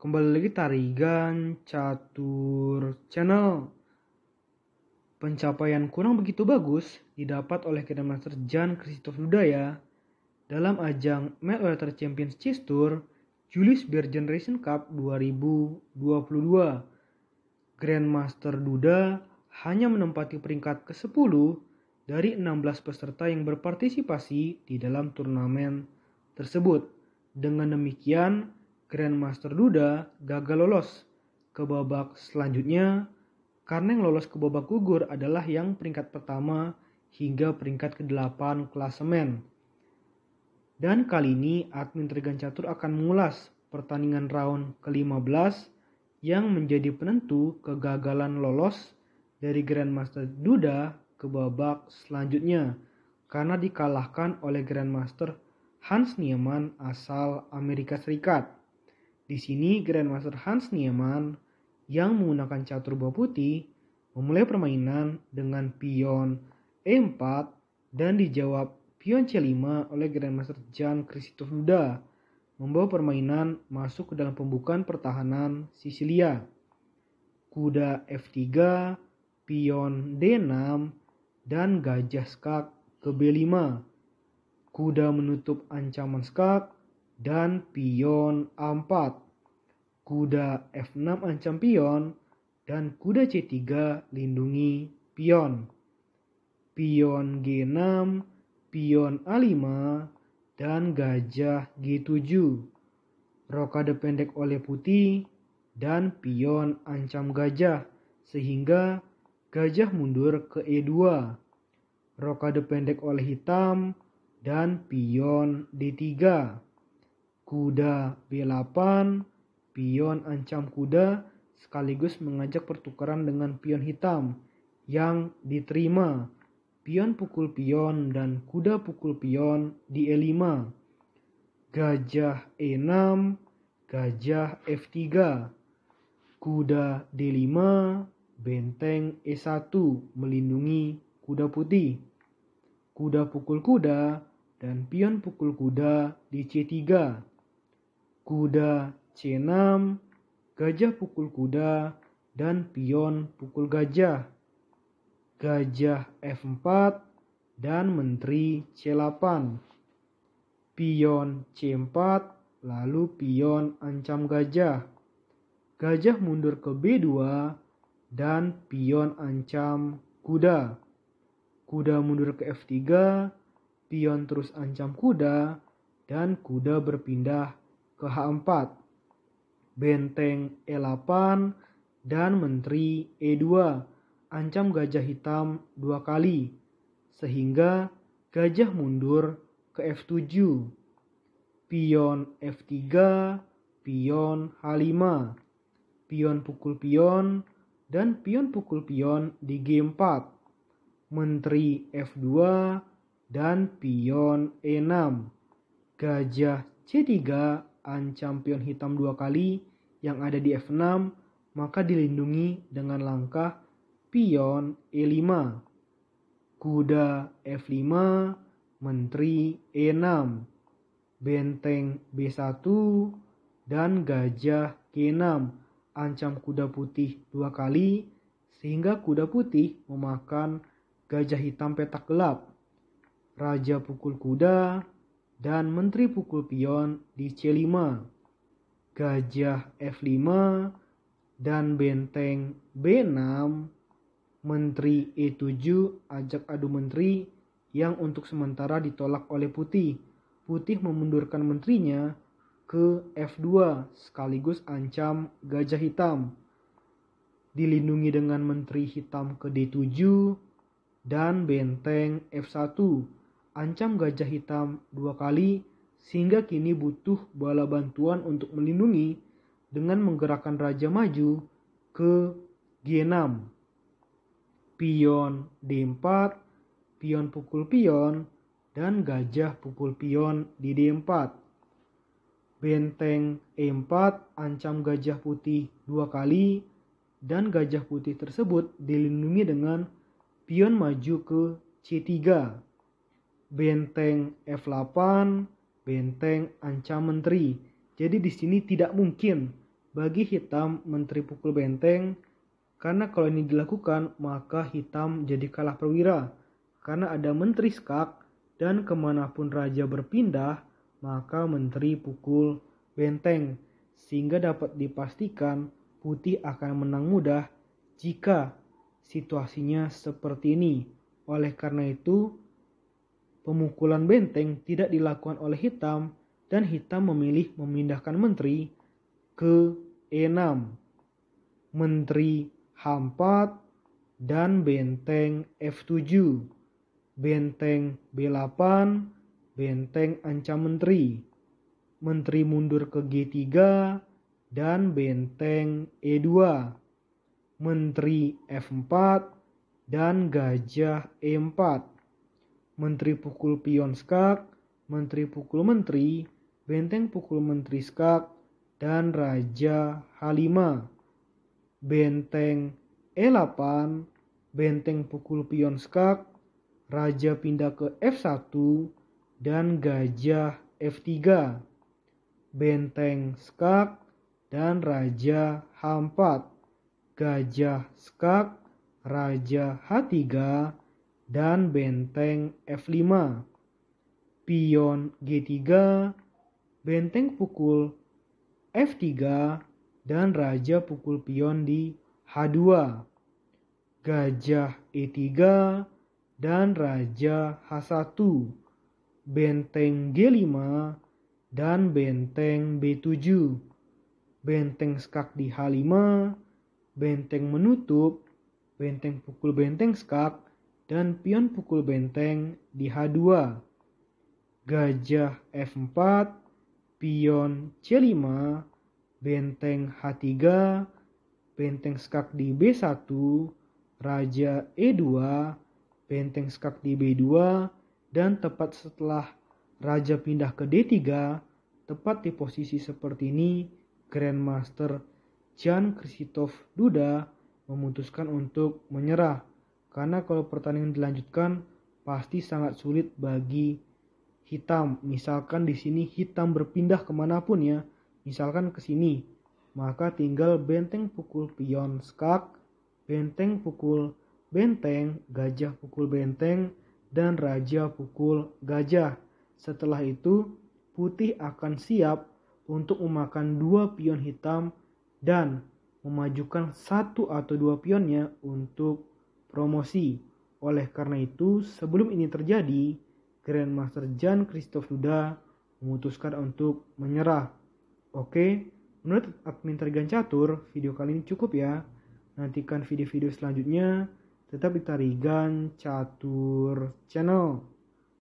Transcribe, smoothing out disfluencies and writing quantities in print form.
Kembali lagi Tarigan Catur Channel. Pencapaian kurang begitu bagus didapat oleh Grandmaster Jan Krzysztof Duda dalam ajang Meltwater Champions Chess Tour Julius Baer Generation Cup 2022. Grandmaster Duda hanya menempati peringkat ke-10 dari 16 peserta yang berpartisipasi di dalam turnamen tersebut. Dengan demikian, Grandmaster Duda gagal lolos ke babak selanjutnya karena yang lolos ke babak gugur adalah yang peringkat pertama hingga peringkat ke-8 klasemen. Dan kali ini admin Tarigan Catur akan mengulas pertandingan round ke-15 yang menjadi penentu kegagalan lolos dari Grandmaster Duda ke babak selanjutnya karena dikalahkan oleh Grandmaster Hans Niemann asal Amerika Serikat. Di sini Grandmaster Hans Niemann yang menggunakan catur buah putih memulai permainan dengan pion E4 dan dijawab pion C5 oleh Grandmaster Jan Krzysztof Duda, membawa permainan masuk ke dalam pembukaan pertahanan Sisilia. Kuda F3, pion D6 dan gajah skak ke B5. Kuda menutup ancaman skak dan pion A4. Kuda F6 ancam pion dan kuda C3 lindungi pion. Pion G6, pion A5 dan gajah G7. Rokade pendek oleh putih dan pion ancam gajah sehingga gajah mundur ke E2. Rokade pendek oleh hitam dan pion D3. Kuda B8, pion ancam kuda sekaligus mengajak pertukaran dengan pion hitam yang diterima. Pion pukul pion dan kuda pukul pion di E5. Gajah E6, gajah F3. Kuda D5, benteng E1 melindungi kuda putih. Kuda pukul kuda dan pion pukul kuda di C3. Kuda C6, gajah pukul kuda dan pion pukul gajah. Gajah F4 dan menteri C8. Pion C4 lalu pion ancam gajah. Gajah mundur ke B2 dan pion ancam kuda. Kuda mundur ke F3, pion terus ancam kuda dan kuda berpindah ke H4. Benteng E8 dan menteri E2 ancam gajah hitam 2 kali sehingga gajah mundur ke F7. Pion F3, pion H5. Pion pukul pion dan pion pukul pion di G4. Menteri F2 dan pion E6. Gajah C3 ancam pion hitam 2 kali yang ada di F6, maka dilindungi dengan langkah pion E5. Kuda F5, menteri E6. Benteng B1 dan gajah G6 ancam kuda putih 2 kali sehingga kuda putih memakan gajah hitam petak gelap. Raja pukul kuda dan menteri pukul pion di C5. Gajah F5 dan benteng B6. Menteri E7 ajak adu menteri yang untuk sementara ditolak oleh putih. Putih memundurkan menterinya ke F2 sekaligus ancam gajah hitam. Dilindungi dengan menteri hitam ke D7 dan benteng F1 ancam gajah hitam 2 kali sehingga kini butuh bala bantuan untuk melindungi dengan menggerakkan raja maju ke G6. Pion D4, pion pukul pion dan gajah pukul pion di D4. Benteng E4 ancam gajah putih 2 kali dan gajah putih tersebut dilindungi dengan pion maju ke C3. Benteng F8, benteng ancam menteri. Jadi di sini tidak mungkin bagi hitam menteri pukul benteng, karena kalau ini dilakukan maka hitam jadi kalah perwira. Karena ada menteri skak dan kemanapun raja berpindah maka menteri pukul benteng. Sehingga dapat dipastikan putih akan menang mudah jika situasinya seperti ini. Oleh karena itu pemukulan benteng tidak dilakukan oleh hitam dan hitam memilih memindahkan menteri ke E6. Menteri H4 dan benteng F7. Benteng B8, benteng ancam menteri. Menteri mundur ke G3 dan benteng E2. Menteri F4 dan gajah E4. Menteri pukul pion skak, menteri pukul menteri, benteng pukul menteri skak, dan raja H5. Benteng E8, benteng pukul pion skak, raja pindah ke F1, dan gajah F3. Benteng skak dan raja H4. Gajah skak, raja H3, dan benteng F5. Pion G3, benteng pukul F3, dan raja pukul pion di H2. Gajah E3 dan raja H1. Benteng G5 dan benteng B7. Benteng skak di H5, benteng menutup, benteng pukul benteng skak, dan pion pukul benteng di H2. Gajah F4, pion C5, benteng H3, benteng skak di B1, raja E2, benteng skak di B2, dan tepat setelah raja pindah ke D3, tepat di posisi seperti ini, Grandmaster Jan Krzysztof Duda memutuskan untuk menyerah. Karena kalau pertandingan dilanjutkan pasti sangat sulit bagi hitam. Misalkan di sini hitam berpindah kemanapun ya, misalkan ke sini, maka tinggal benteng pukul pion skak, benteng pukul benteng, gajah pukul benteng, dan raja pukul gajah. Setelah itu putih akan siap untuk memakan 2 pion hitam dan memajukan 1 atau 2 pionnya untuk promosi. Oleh karena itu, sebelum ini terjadi, Grandmaster Jan Krzysztof Duda memutuskan untuk menyerah. Oke, menurut admin Tarigan Catur, video kali ini cukup ya. Nantikan video-video selanjutnya. Tetap di Tarigan Catur Channel.